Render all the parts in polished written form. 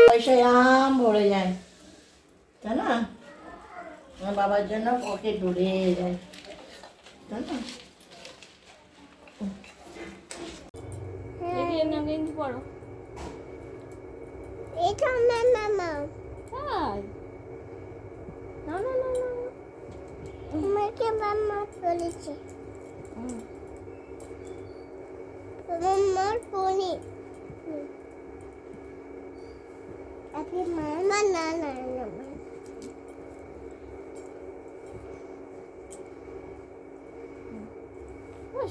পয়সায় আম ভরে যায়, তাই না? আমার বাবার জন্য পকেট ভরে যায়, তাই না? পড়ো এটা মামা তাই না না না না আমাকে মামা বলেছে মামার ফোনে আপনি মামা না না না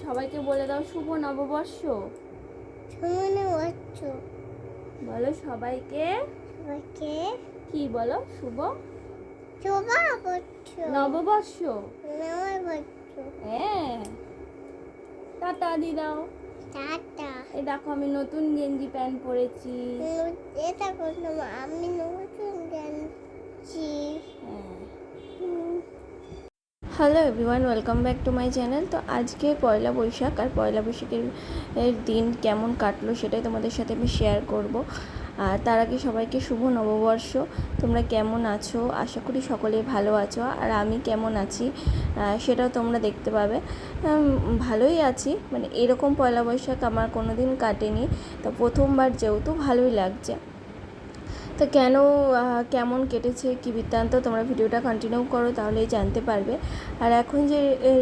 সবাইকে বলে দাও শুভ নববর্ষ। শুনে হচ্ছ বলো সবাইকে। সবাইকে কি বলো? শুভ শোভা বচ্ছ নববর্ষ। নয় বচ্ছ হ্যাঁ, টাটা দি দাও। টাটা। এই দেখো আমি নতুন গেঞ্জি প্যান্ট পরেছি। এটা করলাম আমি নতুন জানছি। Hello everyone, welcome back to my channel. তো আজকে পয়লা বৈশাখ, আর পয়লা বৈশাখের দিন কেমন কাটলো সেটাই তোমাদের সাথে আমি শেয়ার করব। আর তার আগে সবাইকে শুভ নববর্ষ। তোমরা কেমন আছো? আশা করি সকলে ভালো আছো, আর আমি কেমন আছি সেটাও তোমরা দেখতে পাবে। ভালোই আছি, মানে এরকম পয়লা বৈশাখ আমার কোনো দিন কাটেনি, তো প্রথমবার যেহেতু ভালোই লাগছে। তো কেন কেমন কেটেছে কী বৃত্তান্ত, তোমরা ভিডিওটা কন্টিনিউ করো তাহলেই জানতে পারবে। আর এখন যে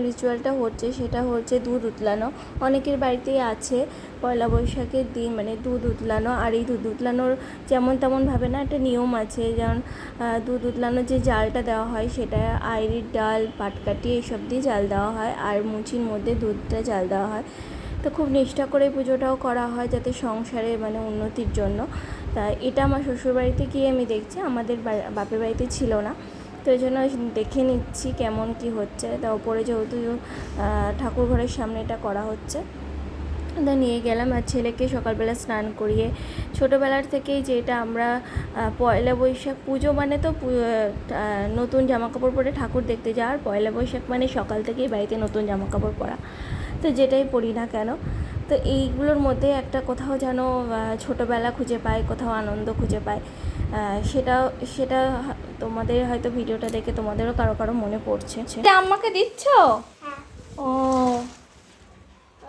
রিচুয়ালটা হচ্ছে সেটা হচ্ছে দুধ উতলানো। অনেকের বাড়িতেই আছে পয়লা বৈশাখের দিন মানে দুধ উতলানো। আর এই দুধ উতলানোর যেমন তেমনভাবে না একটা নিয়ম আছে, যেমন দুধ উতলানোর যে জালটা দেওয়া হয় সেটা আইরির ডাল, পাটকাঠি এইসব দিয়ে জাল দেওয়া হয়, আর মুচির মধ্যে দুধটা জাল দেওয়া হয়। তো খুব নিষ্ঠা করে পুজোটাও করা হয় যাতে সংসারে মানে উন্নতির জন্য। তা এটা আমার শ্বশুরবাড়িতে গিয়ে আমি দেখছি, আমাদের বাপের বাড়িতে ছিল না, তো এই জন্য দেখে নিচ্ছি কেমন কি হচ্ছে। তা ওপরে যেহেতু ঠাকুর ঘরের সামনে এটা করা হচ্ছে, তো নিয়ে গেলাম। আর ছেলেকে সকালবেলা স্নান করিয়ে, ছোটোবেলার থেকেই যেটা আমরা পয়লা বৈশাখ পুজো মানে তো নতুন জামাকাপড় পরে ঠাকুর দেখতে যাওয়ার, পয়লা বৈশাখ মানে সকাল থেকেই বাড়িতে নতুন জামাকাপড় পরা, তো যেটাই পরি না কেন, তো এইগুলোর মধ্যে একটা কোথাও যেন ছোটোবেলা খুঁজে পায়, কোথাও আনন্দ খুঁজে পায়। সেটা তোমাদের হয়তো ভিডিওটা দেখে তোমাদেরও কারো কারো মনে পড়ছে। এটা আমাকে দিচ্ছ? ও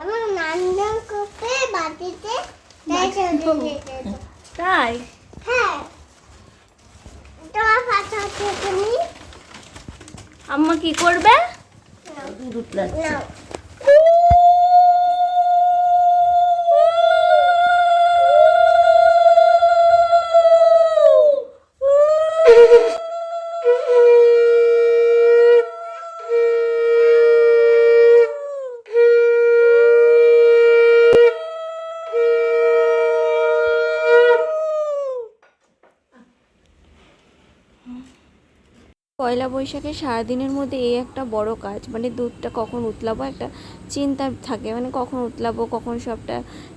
আমার নান্দন করতে বাটিতে তাই? হ্যাঁ তোমার পাতা হচ্ছে তুমি আম্মা কি করবে? দুধ উতলাচ্ছে। নাও পয়লা বৈশাখে সারাদিনের মধ্যে এই একটা বড় কাজ, মানে দুধটা কখন উতলাবো একটা চিন্তা থাকে, মানে কখন উতলাবো কখন সবটা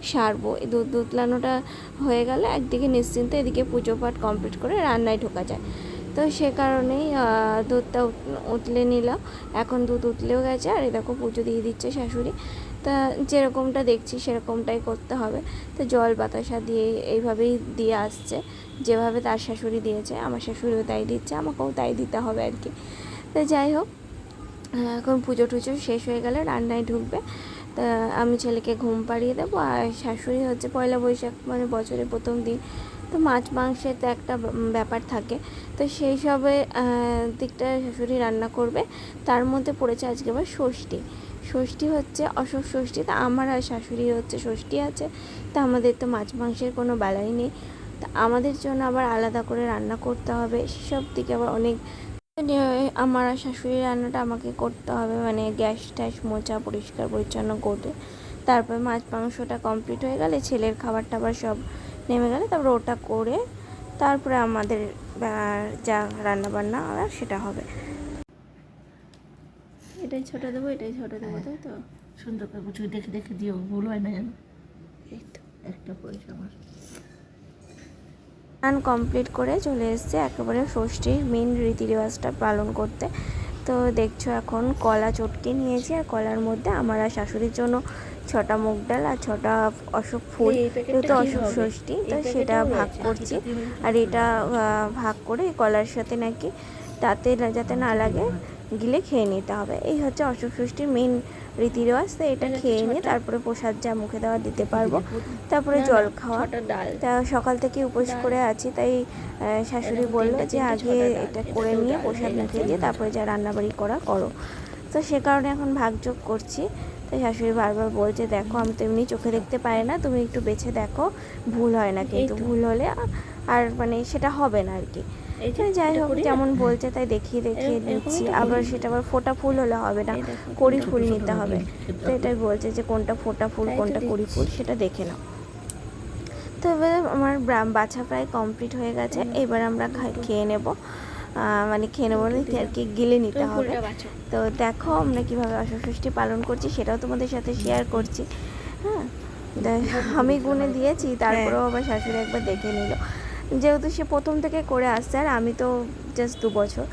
সারবো। এই দুধ উতলানোটা হয়ে গেলে একদিকে নিশ্চিন্তে এদিকে পুজো পাঠ কমপ্লিট করে রান্নায় ঢোকা যায়। তো সে কারণেই দুধটা উতলে নিলাম। এখন দুধ উতলেও গেছে, আর এই দেখো পুজো দিয়ে দিচ্ছে শাশুড়ি। তা যেরকমটা দেখছি সেরকমটাই করতে হবে। তো জল বাতাসা দিয়ে এইভাবেই দিয়ে আসছে, যেভাবে তার শাশুড়ি দিয়েছে আমার শাশুড়িও তাই দিচ্ছে, আমাকেও তাই দিতে হবে আর কি। তো যাই হোক, এখন পুজো টুজো শেষ হয়ে গেলে রান্নায় ঢুকবে। তা আমি ছেলেকে ঘুম পাড়িয়ে দেবো, আর শাশুড়ি হচ্ছে পয়লা বৈশাখ মানে বছরের প্রথম দিন, তো মাছ মাংসের তো একটা ব্যাপার থাকে, তো সেই সবে দিকটা শাশুড়ি রান্না করবে। তার মধ্যে পড়েছে আজকে আবার ষষ্ঠী। ষষ্ঠী হচ্ছে অশোক ষষ্ঠী, তা আমার আর শাশুড়ি হচ্ছে ষষ্ঠী আছে, তা আমাদের তো মাছ মাংসের কোনো বেলাই নেই, তা আমাদের জন্য আবার আলাদা করে রান্না করতে হবে। সেসব দিকে আবার অনেক আমার আর শাশুড়ির রান্নাটা আমাকে করতে হবে, মানে গ্যাস ট্যাস মোছা পরিষ্কার পরিচ্ছন্ন করে তারপর মাছ মাংসটা কমপ্লিট হয়ে গেলে ছেলের খাবার টাবার সব নেমে গেলে তারপর ওটা করে তারপরে আমাদের যা রান্না বান্না আর সেটা হবে। এটাই ছোটো দেবো, এটাই ছোটো দেবো, তাই তো? সুন্দর করে কিছু দেখে দেখে দিও, ভুল হয় না যেন। এই তো একটা পয়সা আমার স্নান কমপ্লিট করে চলে এসেছে একেবারে ষষ্ঠীর মেন রীতি রেওয়াজটা পালন করতে। তো দেখছো এখন কলা চটকে নিয়েছি, আর কলার মধ্যে আমার আর শাশুড়ির জন্য 6টা মুগ ডাল আর 6টা অশোক ফুল, যেহেতু অশোক ষষ্ঠী তো সেটা ভাগ করছি। আর এটা ভাগ করে কলার সাথে নাকি তাতে যাতে না লাগে গিলে খেয়ে নিতে হবে। এই হচ্ছে অশোক ষষ্ঠীর মেন রীতি রেওয়াজ। তো এটা খেয়ে নিয়ে তারপরে প্রসাদ যা মুখে দেওয়া দিতে পারবো, তারপরে জল খাওয়া। তা সকাল থেকে উপোস করে আছি, তাই শাশুড়ি বললো যে আগে এটা করে নিয়ে প্রসাদ মুখে দিয়ে তারপরে যা রান্নাবাড়ি করো। তো সে কারণে এখন ভাগযোগ করছি। তাই শাশুড়ি বারবার বলছে দেখো আমি তো এমনি চোখে দেখতে পাই না, তুমি একটু বেছে দেখো, ভুল হয় না কিন্তু, ভুল হলে আর মানে সেটা হবে না আর কি। যাই হোক যেমন বলছে তাই দেখিয়ে দিচ্ছি। আবার সেটা আবার ফোটা ফুল হলে হবে না, কড়ি ফুল নিতে হবে। তো এটাই বলছে যে কোনটা ফোটা ফুল কোনটা কড়ি ফুল সেটা দেখে নাও। তো এবার আমার বাছা প্রায় কমপ্লিট হয়ে গেছে, এবার আমরা খেয়ে নেব। মানে খেয়ে নেবো আর কি, গিলে নিতে হবে। তো দেখো আমরা কীভাবে অশোক ষষ্ঠী পালন করছি সেটাও তোমাদের সাথে শেয়ার করছি। হ্যাঁ, আমি গুনে দিয়েছি, তারপরেও আবার শাশুড়ি একবার দেখে নিল, যেহেতু সে প্রথম থেকে করে আসছে আর আমি তো জাস্ট 2 বছর।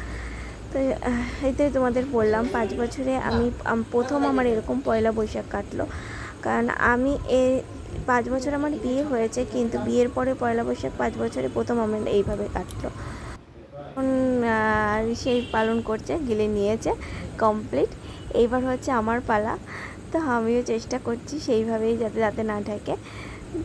তো এইটাই তোমাদের বললাম 5 বছরে আমি প্রথম আমার এরকম পয়লা বৈশাখ কাটলো। কারণ আমি 5 বছর আমার বিয়ে হয়েছে, কিন্তু বিয়ের পরে পয়লা বৈশাখ 5 বছরে প্রথম আমার এইভাবে কাটলো। এখন সেই পালন করছে, গিলে নিয়েছে কমপ্লিট। এইবার হচ্ছে আমার পালা। তো আমিও চেষ্টা করছি সেইভাবেই যাতে না ঢাকে।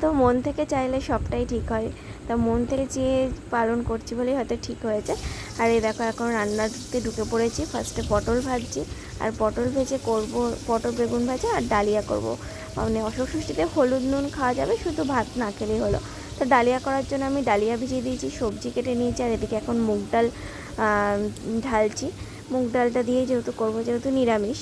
তো মন থেকে চাইলে সবটাই ঠিক হয়, তা মন থেকে চেয়ে পালন করছি বলেই হয়তো ঠিক হয়েছে। আর এই দেখো এখন রান্নাতে ঢুকে পড়েছি। ফার্স্টে পটল ভাজছি, আর পটল ভেজে করব পটল বেগুন ভাজা আর ডালিয়া করব। মানে অশোক ষষ্ঠীতে হলুদ নুন খাওয়া যাবে, শুধু ভাত না খেলেই হলো। তো ডালিয়া করার জন্য আমি ডালিয়া ভিজিয়ে দিয়েছি, সবজি কেটে নিয়েছি, আর এদিকে এখন মুগ ডাল ঢালছি। মুগ ডালটা দিয়ে যেহেতু করবো, যেহেতু নিরামিষ।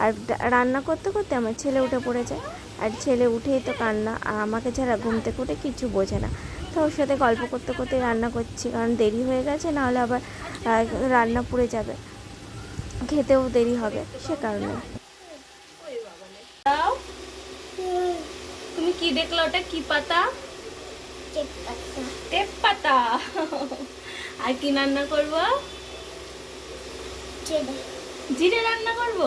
আর রান্না করতে করতে আমার ছেলে উঠে পড়েছে, আর ছেলে উঠেই তো কান্না, আর আমাকে ছাড়া ঘুম থেকে উঠে কিছু বোঝে না। তো ওর সাথে গল্প করতে করতে রান্না করছি, কারণ দেরি হয়ে গেছে, নাহলে আবার রান্না পুড়ে যাবে, খেতেও দেরি হবে, সে কারণে। তুমি কি দেখলো? ওটা কি পাতা? টেপ পাতা। আর কি রান্না করব? জিরে রান্না করব,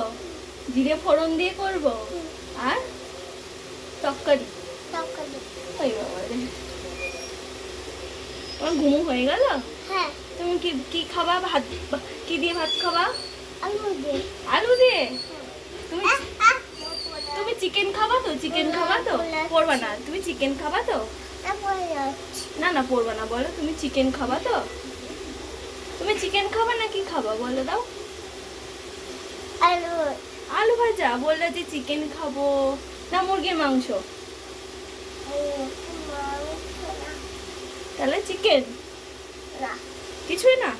জিরে ফোড়ন দিয়ে করব। আর তরকারি। ওই বাবা রে, তোমার ঘুম হয়ে গেল? হ্যাঁ। তুমি কি খাবা? ভাত কি দিয়ে ভাত খাবা? আলু দিয়ে? তুমি চিকেন খাবা তো? চিকেন খাবা তো? পড়বা না? তুমি চিকেন খাবা তো? না পড়বা না, বলো তুমি চিকেন খাবা তো? তুমি চিকেন খাবা না কি খাবা বলে দাও? আলু ভাজা বললে যে চিকেন খাবো, না মুরগির মাংস? তাহলে চিকেন কিছুই না।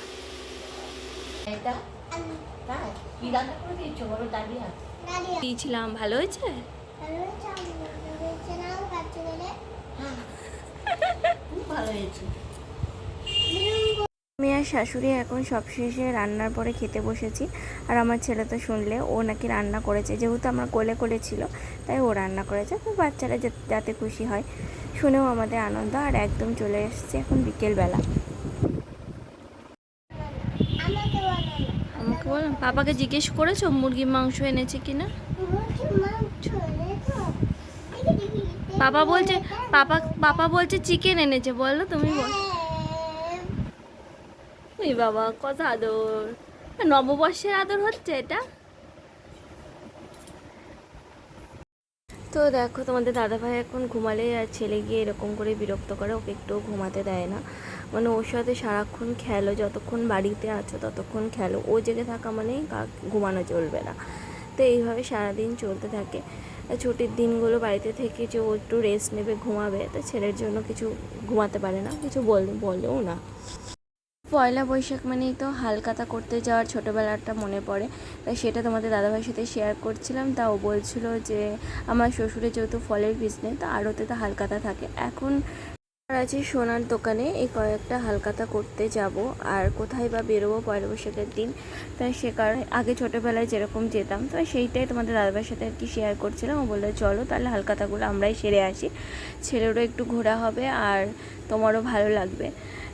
এটা তাই কি রান্না করে দিয়েছো বলো? ডালিয়া দিয়েছিলাম, ভালো হয়েছে? খুব ভালো হয়েছে। আমি আর শাশুড়ি এখন সবশেষে রান্নার পরে খেতে বসেছি। আর আমার ছেলে তো শুনলে ও নাকি রান্না করেছে, যেহেতু আমার কোলে ছিল তাই ও রান্না করেছে। তো বাচ্চারা যাতে খুশি হয়, শুনেও আমাদের আনন্দ। আর একদম চলে এসেছে এখন বিকেলবেলা। আমাকে বলো, পাপাকে জিজ্ঞেস করেছো মুরগির মাংস এনেছে কিনা? পাপা বলছে চিকেন এনেছে, বলো তুমি বল। ওই বাবা কত আদর, নববর্ষের আদর হচ্ছে এটা। তো দেখো তোমাদের দাদাভাই এখন ঘুমালে, আর ছেলে গিয়ে এরকম করে বিরক্ত করে, ওকে একটু ঘুমাতে দেয় না। মানে ওর সাথে সারাক্ষণ খেলো, যতক্ষণ বাড়িতে আছো ততক্ষণ খেলো, ও জেগে থাকা মানেই ঘুমানো চলবে না। তো এইভাবে সারাদিন চলতে থাকে। ছুটির দিনগুলো বাড়িতে থেকে যে ও একটু রেস্ট নেবে, ঘুমাবে, তো ছেলের জন্য কিছু ঘুমাতে পারে না, কিছু বলেও না। পয়লা বৈশাখ মানেই তো হালখাতা করতে যাওয়ার ছোটোবেলাটা মনে পড়ে, তাই সেটা তোমাদের দাদাভাইয়ের সাথে শেয়ার করছিলাম। তা ও বলছিল যে আমার শ্বশুরের যেহেতু ফলের বিজনেস, তো আড়তে তো হালখাতা থাকে। এখন আর আছি সোনার দোকানে, এই কয়েকটা হালখাতা করতে যাব। আর কোথায় বা বেরোবো পয়লা বৈশাখের দিন, তাই সে কারণে আগে ছোটোবেলায় যেরকম যেতাম তো সেইটাই তোমাদের দাদাভাইয়ের সাথে আর কি শেয়ার করছিলাম। ও বললো চলো তাহলে হালখাতাগুলো আমরাই সেরে আসি, ছেলেরও একটু ঘোরা হবে আর তোমারও ভালো লাগবে।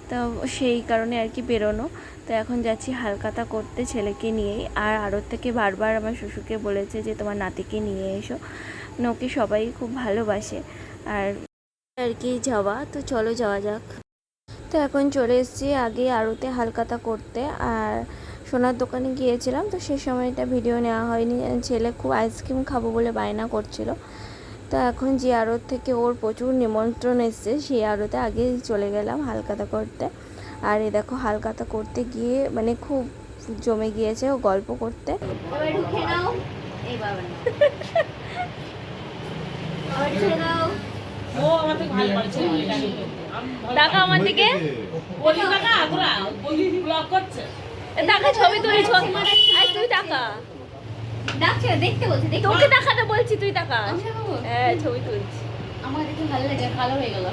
তো সেই কারণে আর কি বেরোনো। তো এখন যাচ্ছি হালখাতা করতে ছেলেকে নিয়েই। আর আড়ত থেকে বারবার আমার শ্বশুরকে বলেছে যে তোমার নাতিকে নিয়ে এসো, ওকে সবাই খুব ভালোবাসে আর কি যাওয়া। তো চলো যাওয়া যাক। তো এখন চলে এসেছি আগে আড়তে হালখাতা করতে। আর সোনার দোকানে গিয়েছিলাম, তো সেই সময়টা ভিডিও নেওয়া হয়নি, ছেলে খুব আইসক্রিম খাবো বলে বায়না করছিল। তো এখন যে আড়ত থেকে ওর প্রচুর নিমন্ত্রণ এসছে, সেই আড়তে আগে চলে গেলাম হালখাতা করতে। আর এই দেখো হালখাতা করতে গিয়ে মানে খুব জমে গিয়েছে ও গল্প করতে। টাকা আমার দিকে টাকা ছবি তুলি তুই টাকা ডাকছে দেখতে বলছে দেখতে তোকে টাকাটা বলছি, তুই টাকা। হ্যাঁ ছবি তুলছি। আমার দেখে ভালো লাগে, কালো হয়ে গেল।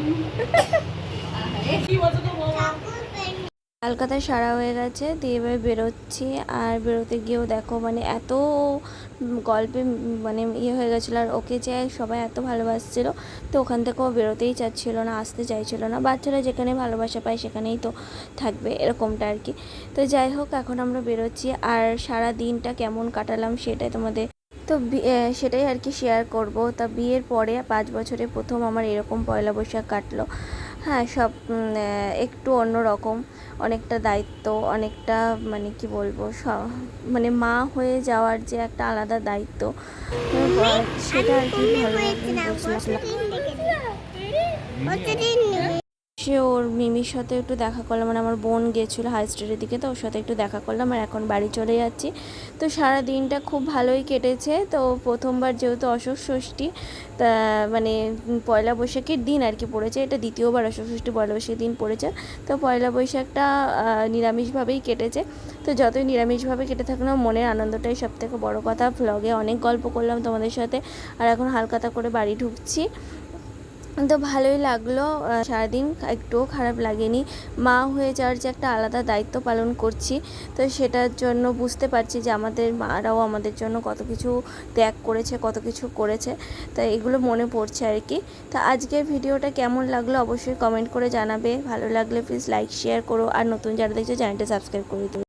হালখাতা সারা হয়ে গেছে, দিয়ে এবার বেরোচ্ছি। আর বেরোতে গিয়েও দেখো মানে এত গল্পে মানে হয়ে গেছিলো। আর ওকে যে সবাই এত ভালোবাসছিলো, তো ওখান থেকেও বেরোতেই চাচ্ছিলো না, আসতে চাইছিলো না। বাচ্চারা যেখানে ভালোবাসা পায় সেখানেই তো থাকবে, এরকমটা আর কি। তো যাই হোক এখন আমরা বেরোচ্ছি। আর সারা দিনটা কেমন কাটালাম সেটাই তোমাদের তো সেটাই আর কি শেয়ার করব। তা বিয়ের পরে 5 বছরে প্রথম আমার এরকম পয়লা বৈশাখ কাটলো। হ্যাঁ সব একটু অন্যরকম, অনেকটা দায়িত্ব, অনেকটা মানে কি বলবো মানে মা হয়ে যাওয়ার যে একটা আলাদা দায়িত্ব, সেটা আর কি ভালো সে ওর মিমির সাথে একটু দেখা করলাম। মানে আমার বোন গেছিলো হাই স্ট্রিটের দিকে, তো ওর সাথে একটু দেখা করলাম। আর এখন বাড়ি চলে যাচ্ছি। তো সারা দিনটা খুব ভালোই কেটেছে। তো প্রথমবার যেহেতু অশোক ষষ্ঠী, তা মানে পয়লা বৈশাখের দিন আর কি পড়েছে, এটা দ্বিতীয়বার অশোক ষষ্ঠী পয়লা বৈশাখের দিন পড়েছে। তো পয়লা বৈশাখটা নিরামিষভাবেই কেটেছে। তো যতই নিরামিষভাবে কেটে থাকলেও মনের আনন্দটাই সবথেকে বড় কথা। ভ্লগে অনেক গল্প করলাম তোমাদের সাথে। আর এখন হালখাতা করে বাড়ি ঢুকছি। তো ভালোই লাগলো, সারাদিন একটুও খারাপ লাগেনি। মা হয়ে যাওয়ার যে একটা আলাদা দায়িত্ব পালন করছি, তো সেটার জন্য বুঝতে পারছি যে আমাদের মারাও আমাদের জন্য কত কিছু ত্যাগ করেছে, কত কিছু করেছে। তো এগুলো মনে পড়ছে আর কি। তো আজকের ভিডিওটা কেমন লাগলো অবশ্যই কমেন্ট করে জানাবে। ভালো লাগলে প্লিজ লাইক শেয়ার করো। আর নতুন যারা দেখছো চ্যানেলটা সাবস্ক্রাইব করে দিও।